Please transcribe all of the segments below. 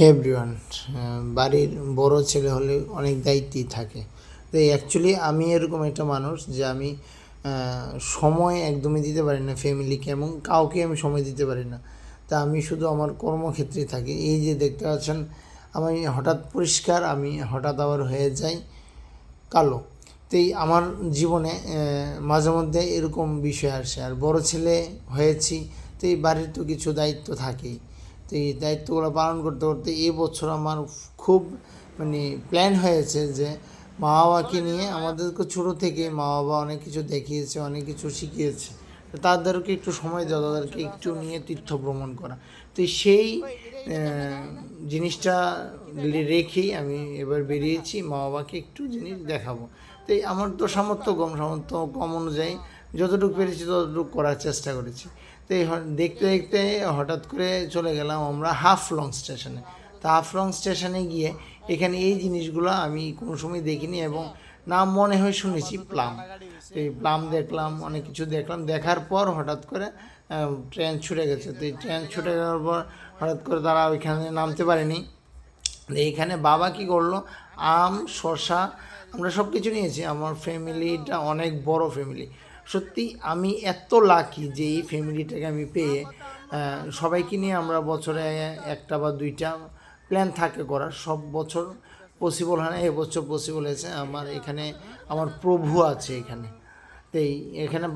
Everyone, বাড়ির বড় ছেলে হলে অনেক দায়িত্বই থাকে। তো অ্যাকচুয়ালি আমি এরকম একটা মানুষ যে আমি সময় একদমই দিতে পারি না ফ্যামিলিকে, এবং কাউকে আমি সময় দিতে পারি না। তা আমি শুধু আমার কর্মক্ষেত্রেই থাকি। এই যে দেখতে পাচ্ছেন, আমি হঠাৎ পরিষ্কার, আমি হঠাৎ আবার হয়ে যাই কালো। তো এই আমার জীবনে মাঝে মধ্যে এরকম বিষয় আসে। আর বড় ছেলে হয়েছি, তো এই বাড়ির তো কিছু দায়িত্ব থাকেই। তো এই দায়িত্বগুলো পালন করতে করতে এই বছর আমার খুব প্ল্যান হয়েছে যে মা বাবাকে নিয়ে, আমাদেরকে ছোটো থেকে মা বাবা অনেক কিছু দেখিয়েছে, অনেক কিছু শিখিয়েছে, তো তাদেরকে একটু সময় দেওয়া, তাদেরকে একটু নিয়ে তীর্থ ভ্রমণ করা। তো সেই জিনিসটা রেখেই আমি এবার বেরিয়েছি, মা বাবাকে একটু জিনিস দেখাবো। তো আমার তো সামর্থ্য কম অনুযায়ী যতটুকু পেরেছি ততটুকু করার চেষ্টা করেছি। তো এই দেখতে দেখতে হঠাৎ করে চলে গেলাম আমরা হাফলং স্টেশনে। তো হাফলং স্টেশনে গিয়ে এখানে এই জিনিসগুলো আমি কোনো সময় দেখিনি, এবং নাম মনে হয় শুনেছি প্লাম। তো এই প্লাম দেখলাম, অনেক কিছু দেখলাম। দেখার পর হঠাৎ করে ট্রেন ছুটে গেছে। তো এই ট্রেন ছুটে যাওয়ার পর হঠাৎ করে তারা ওইখানে নামতে পারেনি। এইখানে বাবা কি করলো, আম, শসা, আমরা সব কিছু নিয়েছি। আমার ফ্যামিলিটা অনেক বড় ফ্যামিলি। সত্যি আমি এত লাকি যে এই ফ্যামিলিটাকে আমি পেয়ে। সবাইকে নিয়ে আমরা বছরে একটা বা দুইটা প্ল্যান থাকে করার, সব বছর পসিবল হয় না, এবছর পসিবল হয়েছে। আমার এখানে আমার প্রভু আছে এখানে। তো এখানে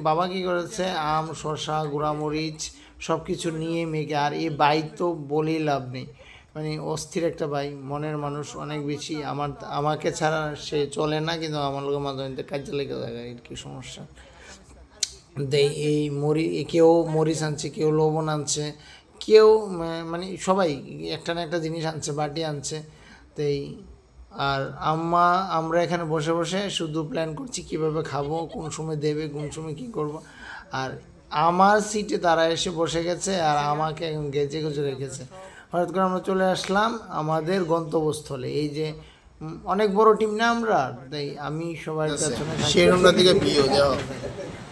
বাবা কী করেছে, আম, শসা, গুঁড়ামরিচ সব কিছু নিয়ে মেঘে। আর এই বাই তো বলেই লাভ নেই, অস্থির একটা ভাই, মনের মানুষ অনেক বেশি। আমাকে ছাড়া সে চলে না, কিন্তু আমার লোকের মাধ্যমে কাজে লেগে থাকে, এর কি সমস্যা। এই কেউ মরিচ আনছে, কেউ লবণ আনছে, কেউ সবাই একটা না একটা জিনিস আনছে, বাটি আনছে। তো আর আমরা এখানে বসে বসে শুধু প্ল্যান করছি কীভাবে খাবো, কোন সময় দেবে, কোন সময় কী করব। আর আমার সিটে তারা এসে বসে গেছে, আর আমাকে গেজে গুজে রেখেছে। হঠাৎ করে আমরা চলে আসলাম আমাদের গন্তব্যস্থলে। এই যে অনেক বড় টিম না আমরা, তাই আমি সবার পেছনে সেরকমটা থেকে বিয়ে যাও।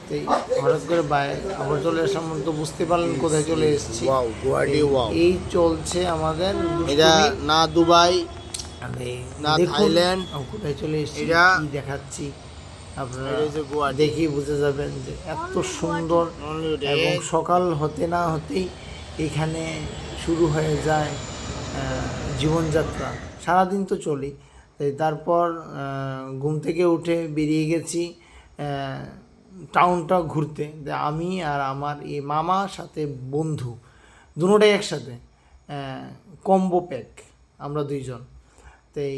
তাই হঠাৎ করে আমরা চলে আসলাম, তো বুঝতে পারলেন কোথায় চলে এসেছি। এই চলছে আমাদের এটা না দুবাই না থাইল্যান্ড, কোথায় চলে এসেছি, কি দেখাচ্ছি আপনারা দেখি বুঝে যাবেন যে এত সুন্দর। এবং সকাল হতে না হতেই এখানে শুরু হয়ে যায় জীবনযাত্রা। সারাদিন তো চলি। তারপর ঘুম থেকে উঠে বেরিয়ে গেছি টাউনটা ঘুরতে। আমি আর আমার এই মামা সাথে বন্ধু দুটোটাই একসাথে, কম্বো প্যাক আমরা দুইজন। তাই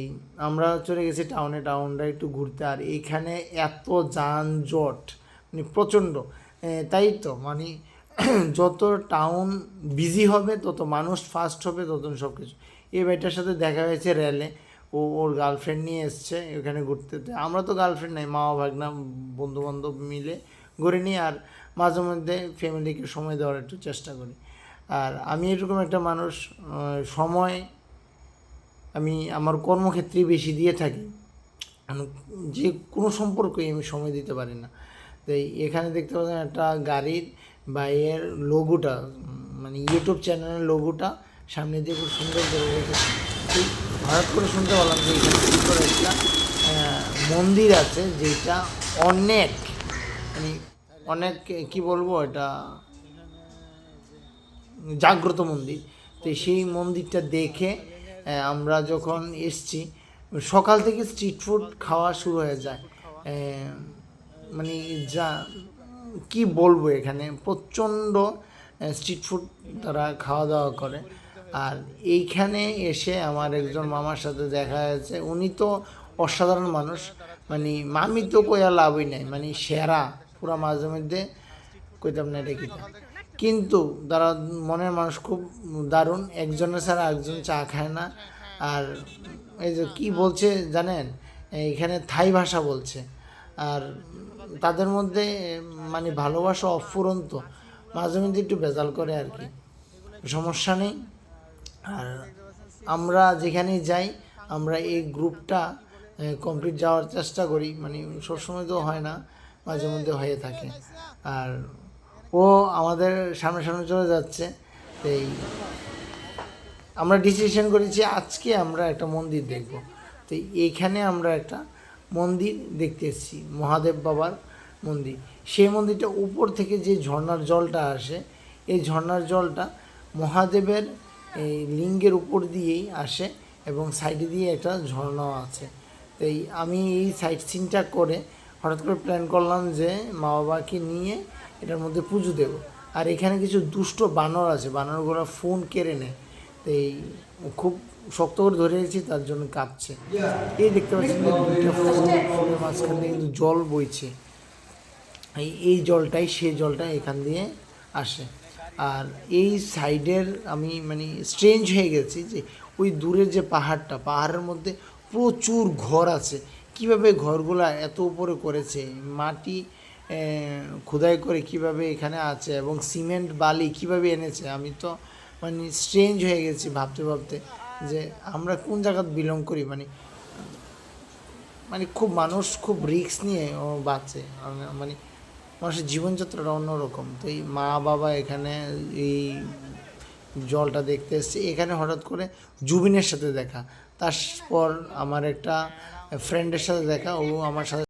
আমরা চলে গেছি টাউনটা একটু ঘুরতে। আর এইখানে এত যানজট, প্রচণ্ড। তাই তো যত টাউন বিজি হবে, তত মানুষ ফাস্ট হবে, তত সব কিছু। এই ভাইটার সাথে দেখা হয়েছে রেলে, ওর গার্লফ্রেন্ড নিয়ে এসছে ওখানে ঘুরতে। আমরা তো গার্লফ্রেন্ড নাই, মা ভাগনা বন্ধুবান্ধব মিলে ঘুরে নিই। আর মাঝে মধ্যে ফ্যামিলিকে সময় দেওয়ার একটু চেষ্টা করি। আর আমি এরকম একটা মানুষ, সময় আমি আমার কর্মক্ষেত্রেই বেশি দিয়ে থাকি, যে কোনো সম্পর্কই আমি সময় দিতে পারি না। তাই এখানে দেখতে পাচ্ছেন একটা গাড়ির বাইরের লোগোটা, ইউটিউব চ্যানেলের লোগোটা সামনে দিয়ে খুব সুন্দর করে রেখেছি। ঠিক হঠাৎ করে শুনতে পারলাম যে এখানে সুন্দর একটা মন্দির আছে, যেটা অনেক অনেক কী বলবো, এটা জাগ্রত মন্দির। তো সেই মন্দিরটা দেখে আমরা যখন এসছি, সকাল থেকে স্ট্রিট ফুড খাওয়া শুরু হয়ে যায়। যা কি বলবো, এখানে প্রচণ্ড স্ট্রিট ফুড তারা খাওয়া দাওয়া করে। আর এইখানে এসে আমার একজন মামার সাথে দেখা হয়েছে। উনি তো অসাধারণ মানুষ, মামি তো কইয়া লাভই নাই, সেরা পুরা। মাঝে মধ্যে কইতাম না এটা কিতা, কিন্তু তারা মনের মানুষ খুব দারুণ। একজনের ছাড়া একজন চা খায় না। আর এই যে কী বলছে জানেন, এখানে থাই ভাষা বলছে। আর তাদের মধ্যে ভালোবাসা অফুরন্ত, মাঝে মধ্যে একটু ভেজাল করে আর কি, সমস্যা নেই। আর আমরা যেখানেই যাই, আমরা এই গ্রুপটা কমপ্লিট যাওয়ার চেষ্টা করি। সবসময় তো হয় না, মাঝে মধ্যে হয়ে থাকে। আর ও আমাদের সামনে সামনে চলে যাচ্ছে। এই আমরা ডিসিশন করেছি আজকে আমরা একটা মন্দির দেখব। তো এইখানে আমরা একটা মন্দির দেখতে এসেছি, মহাদেব বাবার মন্দির। সেই মন্দিরটা উপর থেকে যে ঝর্ণার জলটা আসে, এই ঝর্ণার জলটা মহাদেবের এই লিঙ্গের উপর দিয়েই আসে এবং সাইডে দিয়ে একটা ঝর্ণাও আছে। তো আমি এই সাইট সিনটা করে হঠাৎ করে প্ল্যান করলাম যে মা বাবাকে নিয়ে এটার মধ্যে পুজো দেব। আর এখানে কিছু দুষ্ট বানর আছে, বানরগুলো ফোন কেড়ে নেয়। তো এই খুব শক্ত করে ধরে রেখেছি, তার জন্য কাঁপছে। এই দেখতে পাচ্ছেন যে দুইটা ফুলের মাঝখান দিয়ে কিন্তু জল বইছে। এই জলটাই, সেই জলটা এখান দিয়ে আসে। আর এই সাইডের আমি মানে স্ট্রেঞ্জ হয়ে গেছি যে ওই দূরের যে পাহাড়টা, পাহাড়ের মধ্যে প্রচুর ঘর আছে। কিভাবে ঘরগুলা এত উপরে করেছে, মাটি খোদাই করে কিভাবে এখানে আছে, এবং সিমেন্ট বালি কিভাবে এনেছে, আমি তো মানে স্ট্রেঞ্জ হয়ে গেছি ভাবতে ভাবতে যে আমরা কোন জায়গায় বিলং করি। মানে মানে খুব মানুষ খুব রিস্ক নিয়ে ও বাঁচে, মানে মানুষের জীবনযাত্রাটা অন্যরকম। তো এই মা বাবা এখানে এই জলটা দেখতে এসছে। এখানে হঠাৎ করে জুবিনের সাথে দেখা, তারপর আমার একটা ফ্রেন্ডের সাথে দেখা, ও আমার সাথে